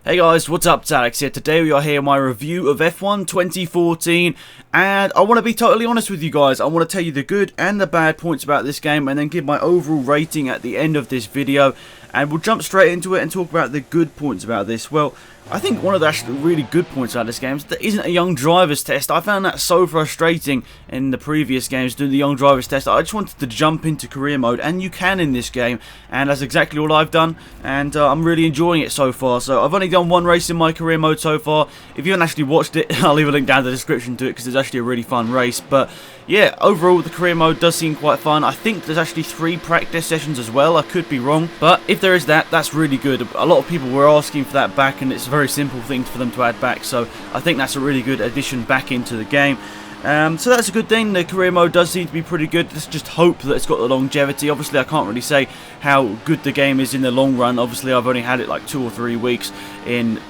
Hey guys, what's up? It's Alex here. Today we are here my review of F1 2014, and I want to be totally honest with you guys. I want to tell you the good and the bad points about this game and then give my overall rating at the end of this video, and we'll jump straight into it and talk about the good points about this. Well, I think one of the actually really good points about this game is there isn't a young drivers test. I found that so frustrating in the previous games doing the young drivers test. I just wanted to jump into career mode, and you can in this game, and that's exactly what I've done, and I'm really enjoying it so far. So I've only done one race in my career mode so far. If you haven't actually watched it, I'll leave a link down in the description to it because it's actually a really fun race. But yeah, overall the career mode does seem quite fun. I think there's actually 3 practice sessions as well. I could be wrong, but if there is that, that's really good. A lot of people were asking for that back, and it's a very simple thing for them to add back, so I think that's a really good addition back into the game. So that's a good thing. The career mode does seem to be pretty good. Let's just hope that it's got the longevity. Obviously I can't really say how good the game is in the long run. Obviously I've only had it like 2 or 3 weeks in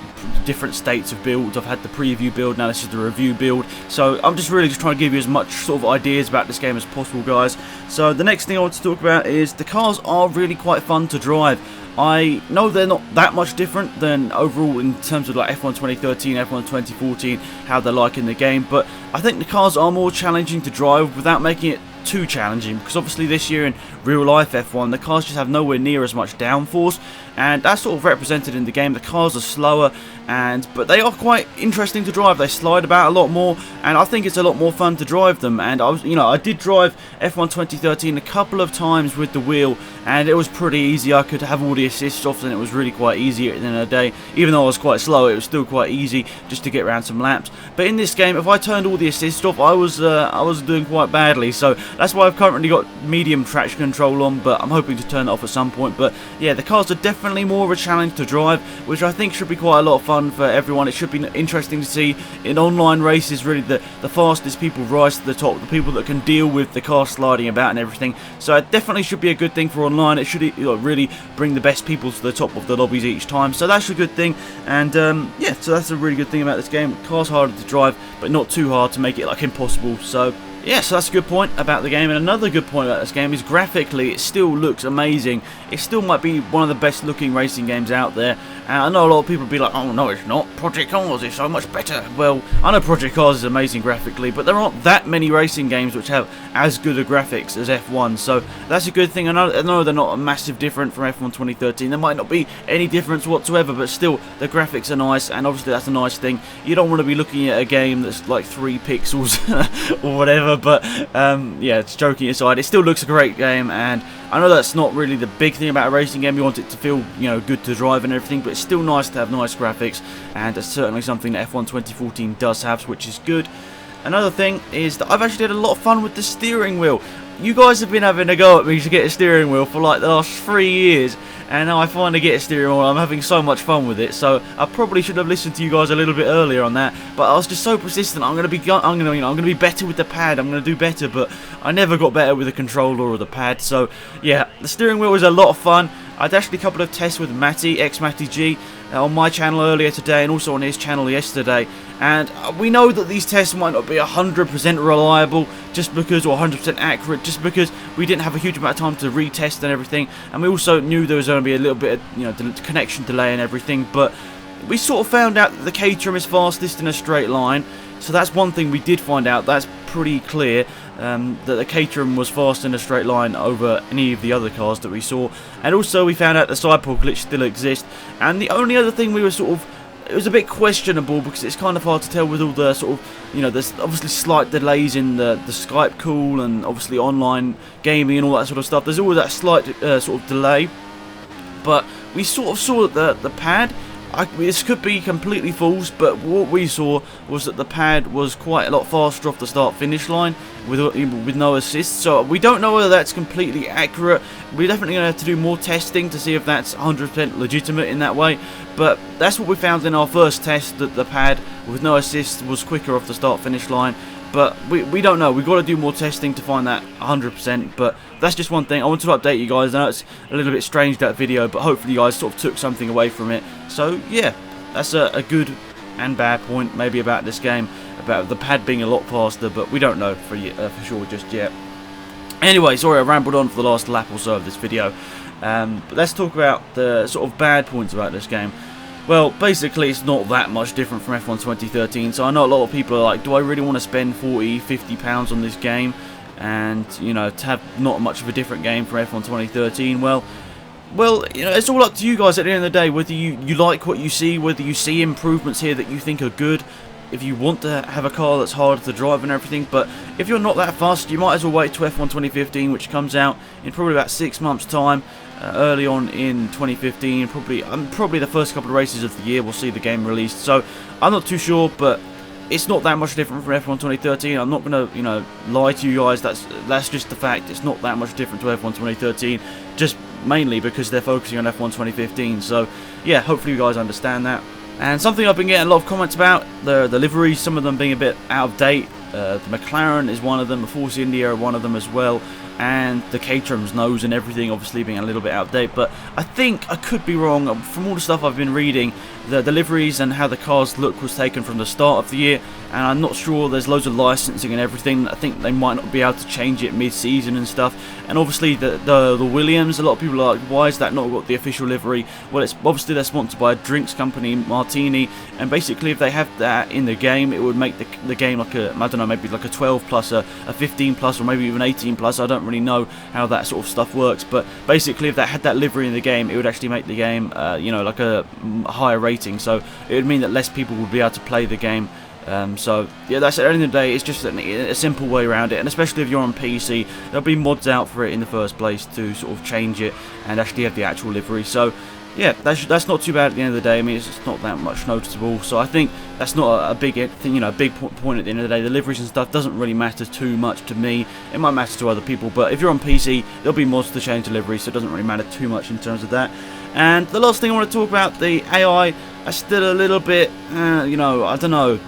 different states of builds. I've had the preview build, now this is the review build, so I'm just really trying to give you as much sort of ideas about this game as possible, guys. So the next thing I want to talk about is the cars are really quite fun to drive. I know they're not that much different than overall in terms of like F1 2013, F1 2014, how they're like in the game, but I think the cars are more challenging to drive without making it too challenging, because obviously this year in real life F1 the cars just have nowhere near as much downforce, and that's sort of represented in the game. The cars are slower, but they are quite interesting to drive. They slide about a lot more, and I think it's a lot more fun to drive them. And I did drive F1 2013 a couple of times with the wheel, and it was pretty easy. I could have all the assists off, and it was really quite easy at the end of the day. Even though I was quite slow, it was still quite easy just to get around some laps. But in this game, if I turned all the assists off, I was doing quite badly. So that's why I've currently got medium traction control on, but I'm hoping to turn it off at some point. But yeah, the cars are definitely more of a challenge to drive, which I think should be quite a lot of fun for everyone. It should be interesting to see in online races really the fastest people rise to the top, the people that can deal with the car sliding about and everything. So it definitely should be a good thing for online. It should really bring the best people to the top of the lobbies each time, so that's a good thing. And yeah, so that's a really good thing about this game. The car's harder to drive, but not too hard to make it like impossible. So yeah, so that's a good point about the game. And another good point about this game is graphically it still looks amazing. It still might be one of the best looking racing games out there. And I know a lot of people will be like, oh no it's not, Project Cars is so much better. Well, I know Project Cars is amazing graphically, but there aren't that many racing games which have as good a graphics as F1, so that's a good thing. I know they're not a massive difference from F1 2013, there might not be any difference whatsoever, but still the graphics are nice, and obviously that's a nice thing. You don't want to be looking at a game that's like 3 pixels or whatever, but yeah, it's joking aside, it still looks a great game. And I know that's not really the big thing about a racing game. You want it to feel, good to drive and everything, but it's still nice to have nice graphics, and it's certainly something that F1 2014 does have, which is good. Another thing is that I've actually had a lot of fun with the steering wheel. You guys have been having a go at me to get a steering wheel for like the last 3 years, and now I finally get a steering wheel. I'm having so much fun with it, so I probably should have listened to you guys a little bit earlier on that, but I was just so persistent. I'm gonna be better with the pad. I'm gonna do better, but I never got better with the controller or the pad. So yeah, the steering wheel was a lot of fun. I did actually a couple of tests with Matty, ex-Matty G, on my channel earlier today, and also on his channel yesterday, and we know that these tests might not be 100% reliable just because, or 100% accurate, just because we didn't have a huge amount of time to retest and everything, and we also knew there was going to be a little bit of connection delay and everything. But we sort of found out that the Caterham is fastest in a straight line, so that's one thing we did find out. That's pretty clear, that the Caterham was fast in a straight line over any of the other cars that we saw. And also we found out the sidepod glitch still exists. And the only other thing we were it was a bit questionable, because it's kind of hard to tell with all the there's obviously slight delays in the Skype call, and obviously online gaming and all that sort of stuff. There's always that slight sort of delay, but we sort of saw that the pad, this could be completely false, but what we saw was that the pad was quite a lot faster off the start-finish line with no assist. So we don't know whether that's completely accurate. We're definitely going to have to do more testing to see if that's 100% legitimate in that way. But that's what we found in our first test, that the pad with no assist was quicker off the start-finish line. But we don't know. We've got to do more testing to find that 100%. But that's just one thing. I wanted to update you guys. I know it's a little bit strange, that video, but hopefully you guys sort of took something away from it. So yeah, that's a good and bad point maybe about this game, about the pad being a lot faster, but we don't know for sure just yet. Anyway, sorry I rambled on for the last lap or so of this video. But let's talk about the sort of bad points about this game. Well, basically it's not that much different from F1 2013, so I know a lot of people are like, do I really want to spend 40, 50 pounds on this game? And, you know, to have not much of a different game from F1 2013, well, you know, it's all up to you guys at the end of the day, whether you like what you see, whether you see improvements here that you think are good, if you want to have a car that's harder to drive and everything. But if you're not that fussed, you might as well wait to F1 2015, which comes out in probably about 6 months' time. Early on in 2015, probably the first couple of races of the year we'll see the game released. So I'm not too sure, but it's not that much different from F1 2013. I'm not gonna, you know, lie to you guys. That's just the fact. It's not that much different to F1 2013, just mainly because they're focusing on F1 2015. So yeah, hopefully you guys understand that. And something I've been getting a lot of comments about, the liveries, some of them being a bit out of date. The McLaren is one of them, the Force India are one of them as well, and the Caterham's nose and everything obviously being a little bit out of date. But I think I could be wrong. From all the stuff I've been reading, the liveries and how the cars look was taken from the start of the year, and I'm not sure, there's loads of licensing and everything. I think they might not be able to change it mid-season and stuff. And obviously the Williams, a lot of people are like, why is that not got the official livery? Well, it's obviously they're sponsored by a drinks company, Martini, and basically if they have that in the game, it would make the game like a, I don't know, maybe like a 12 plus, a 15 plus, or maybe even 18 plus. I don't really know how that sort of stuff works, but basically if they had that livery in the game, it would actually make the game, you know, like a higher rating. So it would mean that less people would be able to play the game. So yeah, that's at the end of the day, it's just a simple way around it, and especially if you're on PC, there'll be mods out for it in the first place to sort of change it and actually have the actual livery. So yeah, that's not too bad at the end of the day. I mean, it's not that much noticeable, so I think that's not a big thing, you know, a big point at the end of the day. The liveries and stuff doesn't really matter too much to me. It might matter to other people, but if you're on PC, there'll be mods to change the livery, so it doesn't really matter too much in terms of that. And the last thing I want to talk about, the AI, are still a little bit, you know, I don't know.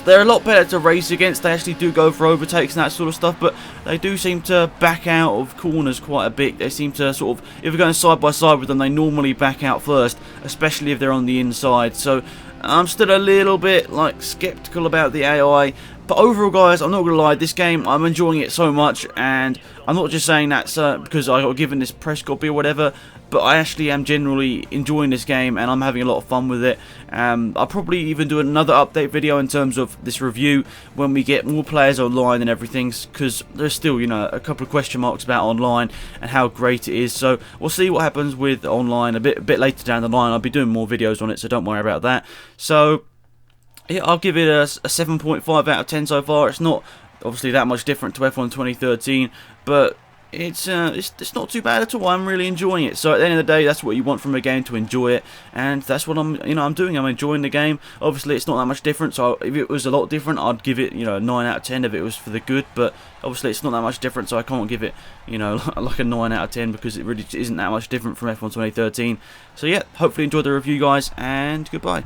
They're a lot better to race against. They actually do go for overtakes and that sort of stuff, but they do seem to back out of corners quite a bit. They seem to sort of, if you're going side by side with them, they normally back out first, especially if they're on the inside. So I'm still a little bit like skeptical about the AI. But overall, guys, I'm not going to lie, this game, I'm enjoying it so much, and I'm not just saying that because I got given this press copy or whatever, but I actually am generally enjoying this game, and I'm having a lot of fun with it. I'll probably even do another update video in terms of this review when we get more players online and everything, because there's still, you know, a couple of question marks about online and how great it is. So we'll see what happens with online a bit later down the line. I'll be doing more videos on it, so don't worry about that. So yeah, I'll give it a 7.5 out of 10 so far. It's not obviously that much different to F1 2013, but it's not too bad at all. I'm really enjoying it. So at the end of the day, that's what you want from a game, to enjoy it, and that's what I'm doing. I'm enjoying the game. Obviously, it's not that much different. So if it was a lot different, I'd give it, you know, a 9 out of 10 if it was for the good. But obviously, it's not that much different, so I can't give it, you know, like a 9 out of 10 because it really isn't that much different from F1 2013. So yeah, hopefully enjoyed the review, guys, and goodbye.